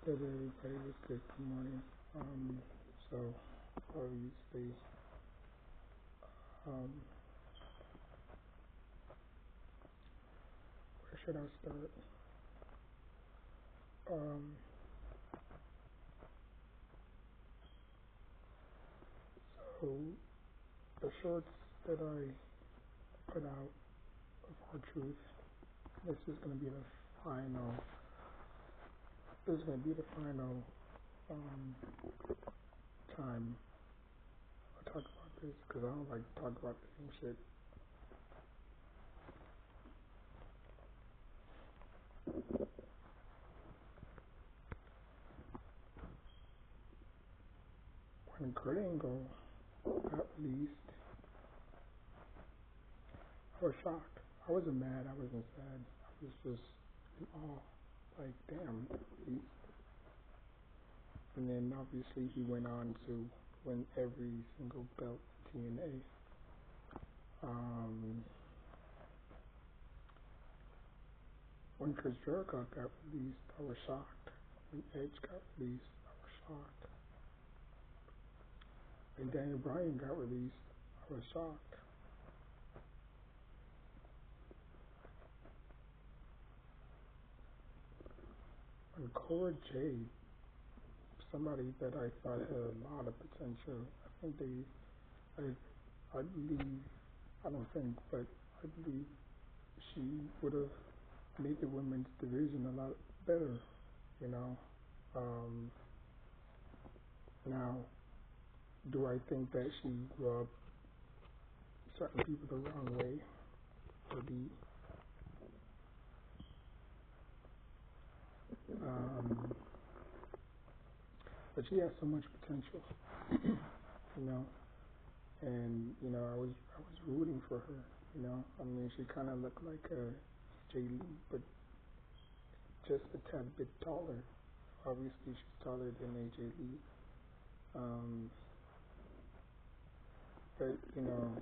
Good everybody, was good. Good morning. So obviously, um, where should I start? Um, so the shorts that I put out of our truth, this is gonna be the final. This is gonna be the final time I talk about this because I don't like to talk about the same shit. When Kurt Angle got released, I was shocked. I wasn't mad. I wasn't sad. I was just in awe. Like, damn, released. And then obviously he went on to win every single belt in TNA. When Chris Jericho got released, I was shocked. When Edge got released, I was shocked. When Daniel Bryan got released, I was shocked. When Cora Jade, somebody that I thought had a lot of potential, I believe, I don't think, but I believe she would have made the women's division a lot better, you know. Now, do I think that she rubbed certain people the wrong way? Maybe. But she has so much potential, you know. And you know, I was rooting for her. You know, I mean, she kind of looked like a jade, but just a tad bit taller. Obviously, she's taller than AJ Lee. But you know,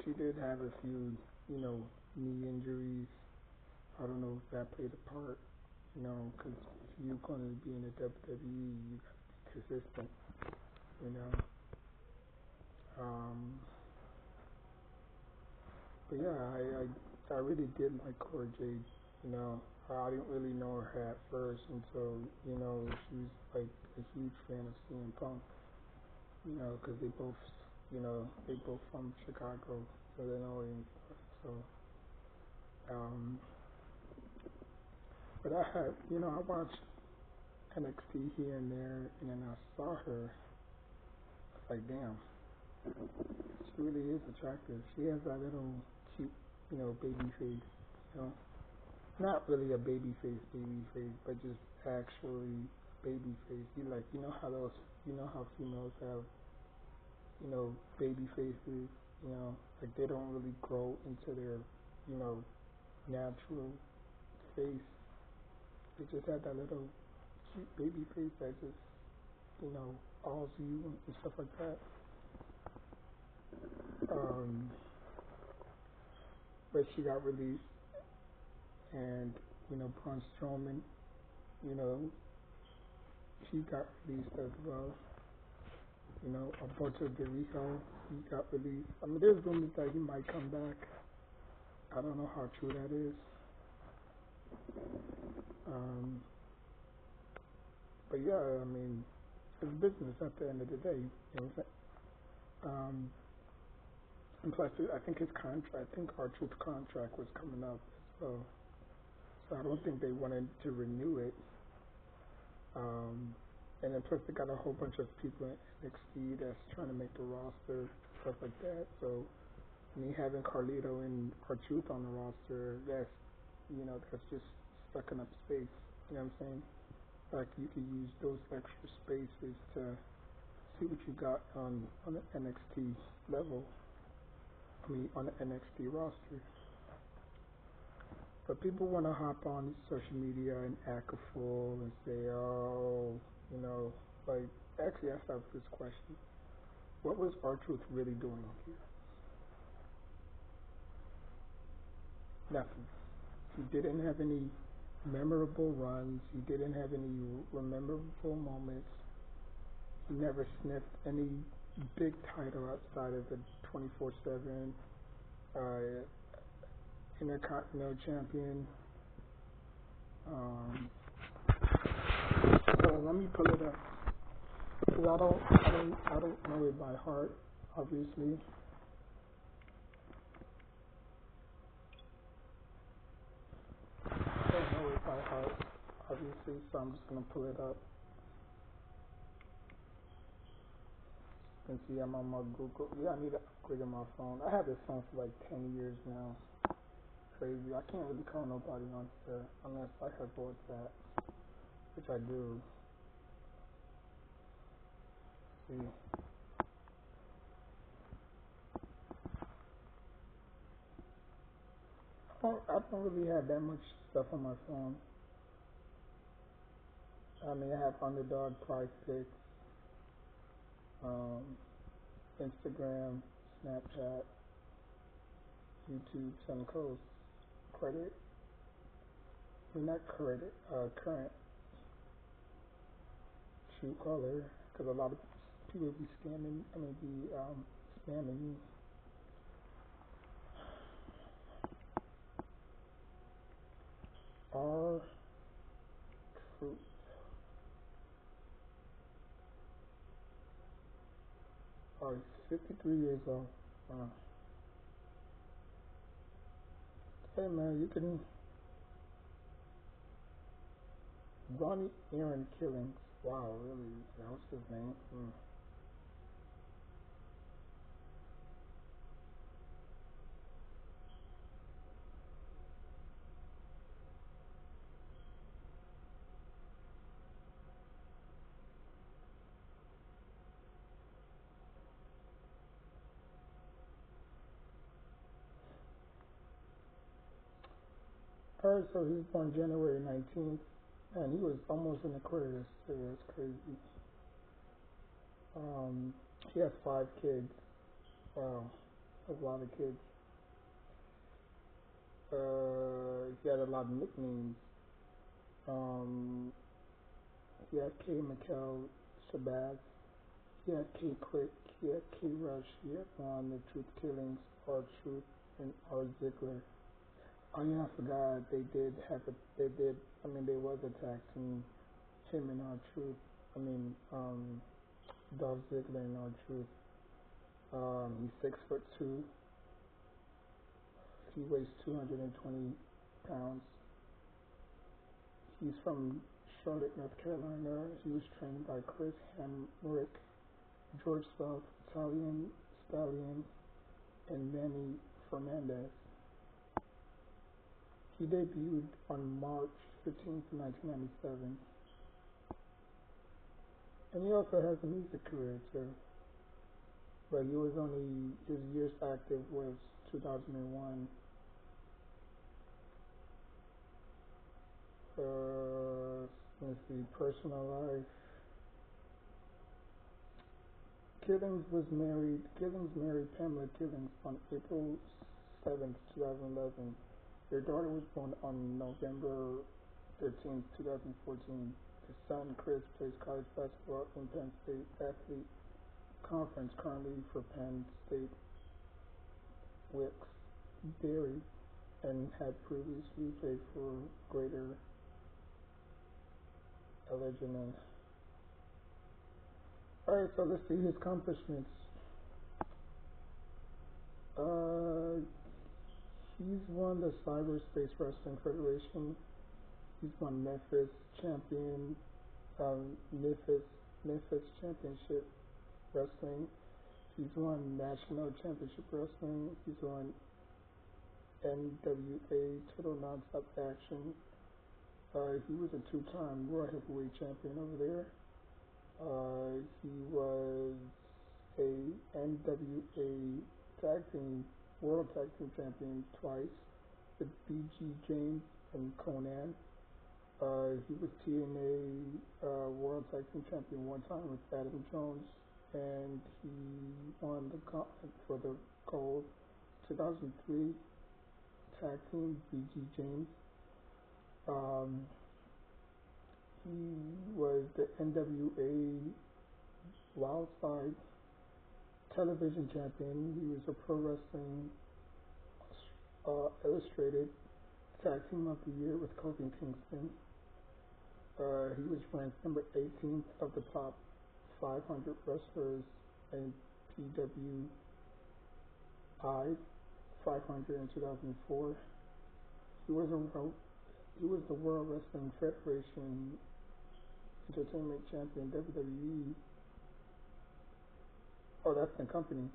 she did have a few, you know, knee injuries. I don't know if that played a part. You know, because if you're going to be in the WWE, you got to be consistent. You know. But yeah, I really did like Cora Jade. You know, I didn't really know her at first until, you know, she was like a huge fan of CM Punk. You know, because they both from Chicago, Illinois and stuff. So, but I watched NXT here and there, and then I saw her. I was like, damn, she really is attractive. She has that little cute, you know, baby face, you know. Not really a baby face, but just actually baby face. You know how females have, you know, baby faces, you know, like they don't really grow into their, you know, natural face. They just have that little cute baby face that just, you know, awes you and stuff like that. But she got released, and you know, Braun Strowman, you know, he got released as well. You know, Alberto Del Rico, he got released. I mean, there's rumors that he might come back. I don't know how true that is. But yeah, I mean, it's business at the end of the day. You know what I'm saying? And plus, I think R-Truth's contract was coming up as well. So I don't think they wanted to renew it. And then plus they got a whole bunch of people in NXT that's trying to make the roster, stuff like that. So me having Carlito and R-Truth on the roster, that's just sucking up space. You know what I'm saying? Like you could use those extra spaces to see what you got on the NXT level. On the NXT roster. But people want to hop on social media and act a fool and say, oh, you know, like, actually ask myself this question. What was R-Truth really doing here? Nothing. He didn't have any memorable runs. He didn't have any memorable moments. He never sniffed any big title outside of the 24/7 Intercontinental Champion. So let me pull it up. Cause I don't know it by heart, obviously. I don't know it by heart, obviously. So I'm just gonna pull it up. You can see I'm on my Google. Yeah, I need to upgrade on my phone. I had this phone for like 10 years now. Crazy. I can't really call nobody on here unless I have WhatsApp, which I do. See. I don't really have that much stuff on my phone. I mean, I have Underdog, Price Picks, Instagram, Snapchat, YouTube, Suncoast, credit. I mean, not credit, current, Truecaller, because a lot of people be spamming me. R Truth. Oh, he's 53 years old. Hey man, you can Ronnie Aaron Killings. Wow, really? That was his name. Alright, so he was born January 19th, and he was almost in Aquarius too. That's crazy. He has 5 kids. Wow, that's a lot of kids. He had a lot of nicknames. He had K. McKell, Shabazz. He had K. Quick. He had K. Rush. He had the Truth Killings, R. Truth, and R. Ziggler. Oh yeah, I forgot. There was a tag team, him and R. Truth. Dolph Ziggler and R. Truth. He's 6'2". He weighs 220 pounds. He's from Charlotte, North Carolina. He was trained by Chris Hamrick, George South, Italian Stallion, and Manny Fernandez. He debuted on March 15th, 1997. And he also has a music career too. But his years active was 2001. Let's see, personal life. Killings married Pamela Killings on April 7th, 2011. Their daughter was born on November 13th, 2014. His son, Chris, plays college basketball in Penn State Athlete Conference, currently for Penn State Wilkes-Barre, and had previously played for Greater Allegheny. Alright, so let's see his accomplishments. He's won the Cyberspace Wrestling Federation. He's won Memphis Championship Wrestling. He's won National Championship Wrestling. He's won NWA Total Nonstop Action. He was a 2-time World Heavyweight Champion over there. He was a NWA World Tag Team Champion twice with B.G. James and Conan. He was TNA World Tag Team Champion 1 time with Adam Jones, and he won the gauntlet for the gold 2003 Tag Team B.G. James. Um, he was the NWA Wildside television champion. He was a Pro Wrestling Illustrated Tag Team of the Year with Kofi Kingston. He was ranked number 18th of the top 500 wrestlers in PWI 500 in 2004. He was the World Wrestling Federation Entertainment Champion, WWE. Oh, that's the company.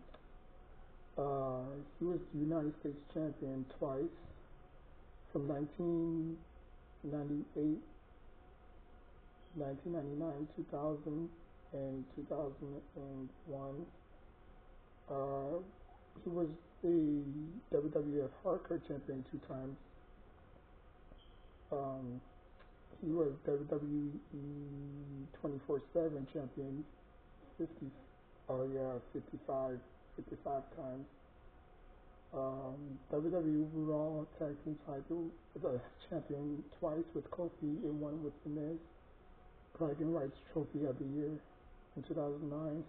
He was the United States Champion twice, from 1998, 1999, 2000, and 2001. He was the WWF Hardcore Champion 2 times. He was WWE 24/7 Champion 55 times. WWE Raw Tag Team title champion twice with Kofi and one with The Miz. Bragging Rights Trophy of the Year in 2009.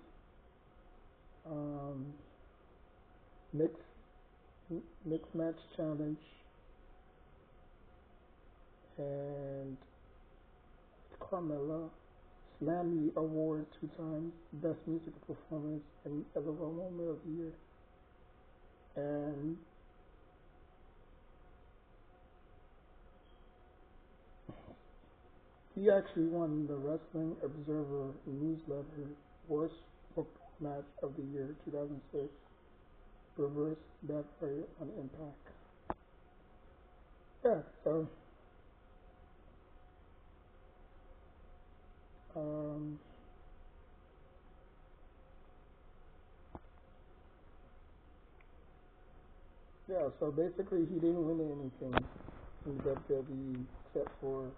Mixed Match Challenge and Carmella. Slammy Award 2 times. Best Musical Performance and LOL Moment of the Year. And he actually won the Wrestling Observer newsletter Worst Book Match of the Year 2006. Reverse Death Rate on Impact. Yeah, so so basically he didn't win anything in WWE except for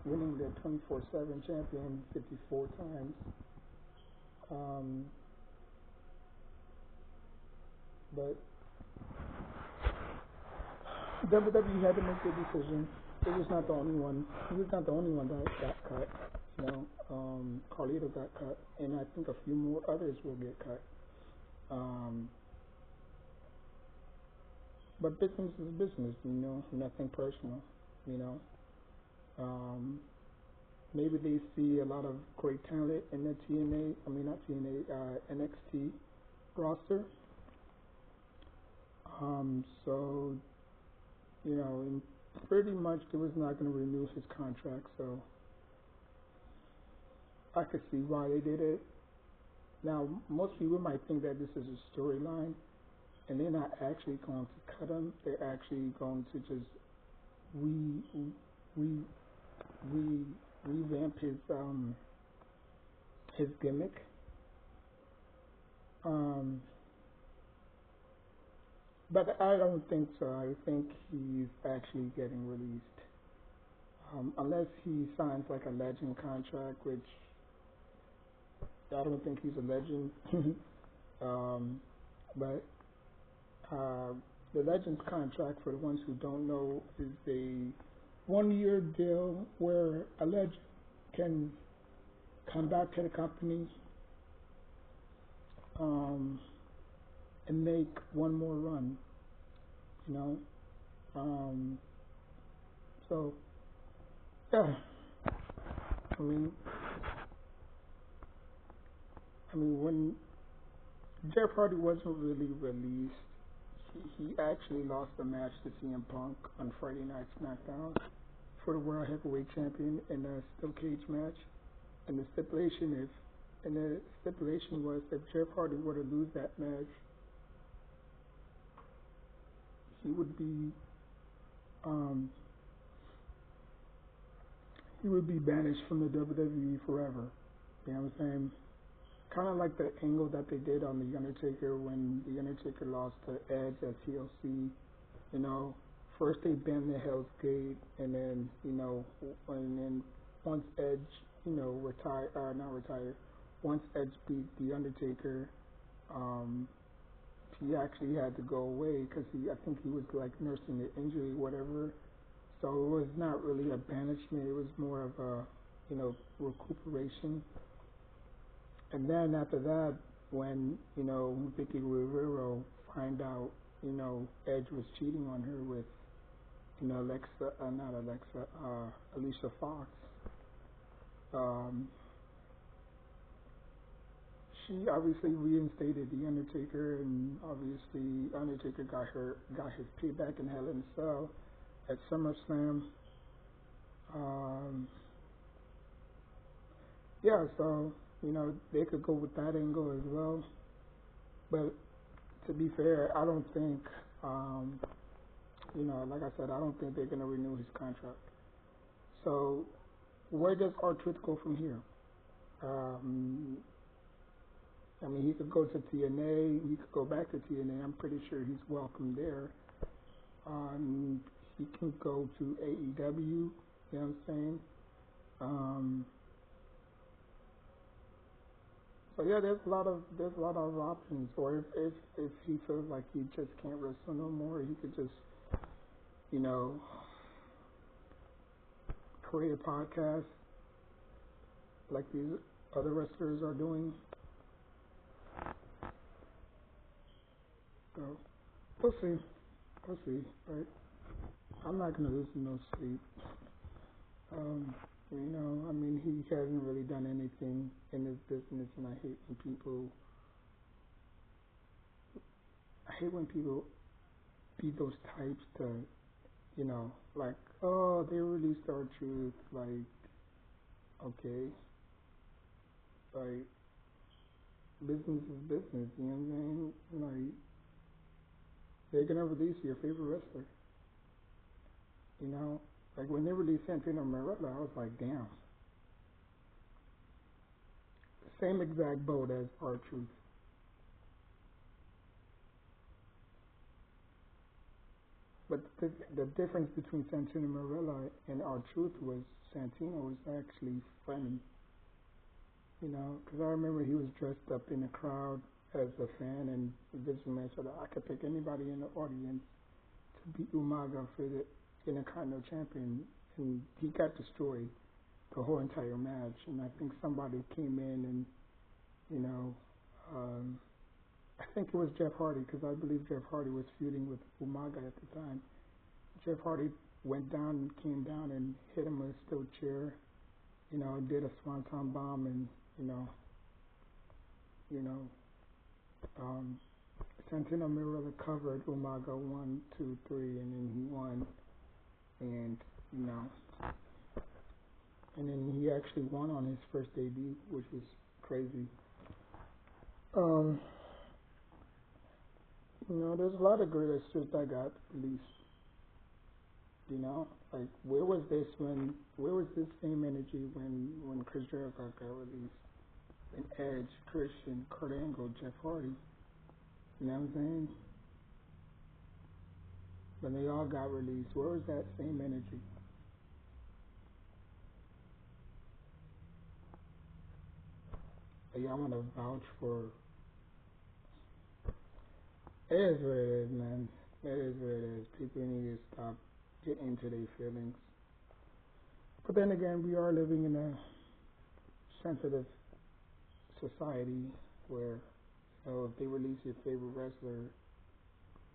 winning the 24/7 champion 54 times. But WWE had to make the decision. It was not the only one. He was not the only one that got cut. Carlito got cut, and I think a few more others will get cut. But business is business, nothing personal, Maybe they see a lot of great talent in the NXT roster. So, pretty much it was not going to renew his contract, so I could see why they did it. Now, most people might think that this is a storyline, and they're not actually going to cut him. They're actually going to just revamp his gimmick. But I don't think so. I think he's actually getting released, unless he signs like a legend contract, which I don't think he's a legend. But the Legends contract, for the ones who don't know, is a 1-year deal where a legend can come back to the company and make one more run, So, yeah. When Jeff Hardy wasn't really released, he actually lost the match to CM Punk on Friday Night SmackDown for the World Heavyweight Champion in a steel cage match. And the stipulation was if Jeff Hardy were to lose that match, he would be banished from the WWE forever. You know what I'm saying? Kind of like the angle that they did on The Undertaker when The Undertaker lost to Edge at TLC. First they banned the Hell's Gate, and then, once Edge, once Edge beat The Undertaker, he actually had to go away because I think he was like nursing the injury, whatever. So it was not really a banishment. It was more of a, recuperation. And then after that, when, Vicky Guerrero find out, Edge was cheating on her with, Alicia Fox, she obviously reinstated The Undertaker, and obviously Undertaker got his payback in Hell in a Cell at SummerSlam. So, they could go with that angle as well. But to be fair, I don't think, like I said, I don't think they're going to renew his contract. So, where does R-Truth go from here? He could go to TNA, he could go back to TNA. I'm pretty sure he's welcome there. He can go to AEW, you know what I'm saying? So yeah, there's a lot of options. Or if he feels like he just can't wrestle no more, he could just, create a podcast like these other wrestlers are doing. So we'll see, right? I'm not gonna lose no sleep. He hasn't really done anything in this business, and I hate when people be those types to, like, oh, they released R-Truth, like, okay, like, business is business, you know what I'm saying? Like, they're gonna release your favorite wrestler, like when they released Santino Marella, I was like, damn. Same exact boat as R-Truth. But the difference between Santino Marella and R-Truth was Santino was actually funny. Because I remember he was dressed up in the crowd as a fan, and Vince McMahon said, I could pick anybody in the audience to beat Umaga for the Intercontinental Champion, and he got destroyed the whole entire match. And I think somebody came in and, I think it was Jeff Hardy, because I believe Jeff Hardy was feuding with Umaga at the time. Jeff Hardy went down and came down and hit him with a steel chair, did a swanton bomb, and, Santino Marella covered Umaga 1, 2, 3, and then he won. And, and then he actually won on his first debut, which was crazy. There's a lot of great wrestlers that got released. Like where was this same energy when Chris Jericho got released? And Edge, Christian, Kurt Angle, Jeff Hardy. You know what I'm saying? When they all got released, where was that same energy? Y'all want to vouch for. It is what it is, man. It is what it is. People need to stop getting into their feelings. But then again, we are living in a sensitive society where, if they release your favorite wrestler,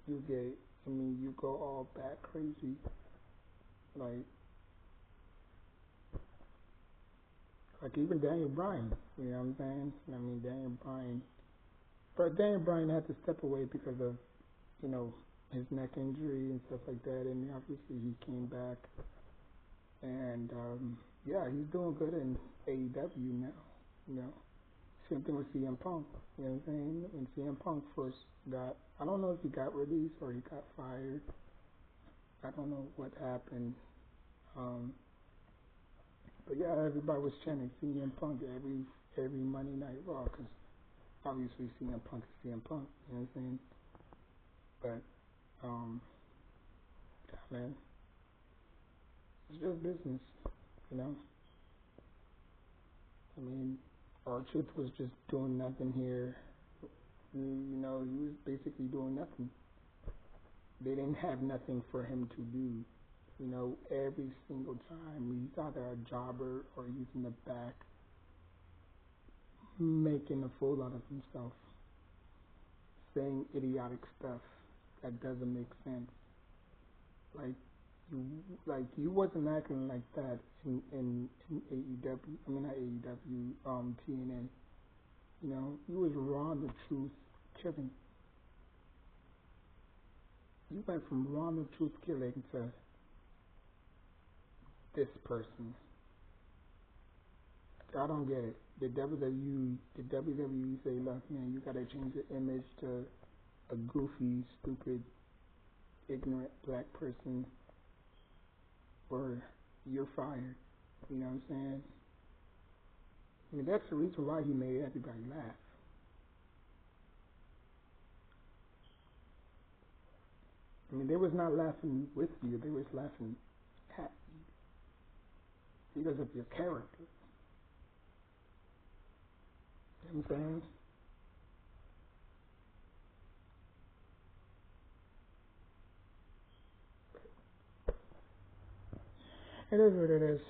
you go all bat crazy. Like even Daniel Bryan, you know what I'm saying? Daniel Bryan had to step away because of, his neck injury and stuff like that, and obviously he came back, and he's doing good in AEW now, Same thing with CM Punk, you know what I'm saying? When CM Punk first I don't know if he got released or he got fired, I don't know what happened, but yeah, everybody was chanting CM Punk every Monday Night Raw, because obviously CM Punk is CM Punk, you know what I'm saying? But, man, it's just business, R-Truth was just doing nothing here. He was basically doing nothing. They didn't have nothing for him to do. You know, every single time he's either a jobber or he's in the back making a fool out of himself, saying idiotic stuff that doesn't make sense. Like you wasn't acting like that in AEW. I mean not AEW, TNA. You know, you was raw the truth killing. You went from raw the truth killing to this person. I don't get it. The WWE say, look, man, you gotta change your image to a goofy, stupid, ignorant black person, or you're fired. You know what I'm saying? I mean, that's the reason why he made everybody laugh. I mean, they was not laughing with you; they was laughing at you because of your character. You know what I'm saying? It is what it is.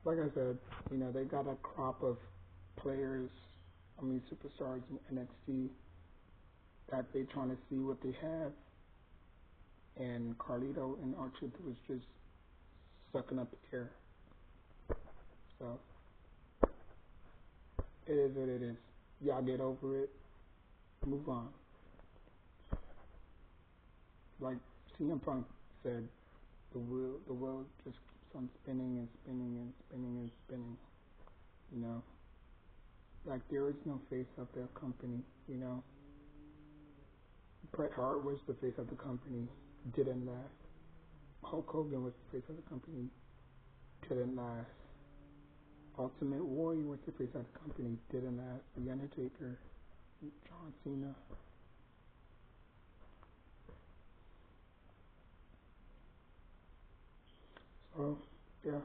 Like I said, you know, they got a crop of players, I mean superstars in NXT that they trying to see what they have, and Carlito and R-Truth was just sucking up the air. So it is what it is. Y'all get over it, move on. Like CM Punk said, the world just keeps on spinning and spinning and spinning and spinning. You know, like there is no face of their company. You know, Bret Hart was the face of the company, didn't last. Hulk Hogan was the face of the company, didn't last. Ultimate Warrior was the face of the company, didn't last. The Undertaker, John Cena. So, yeah.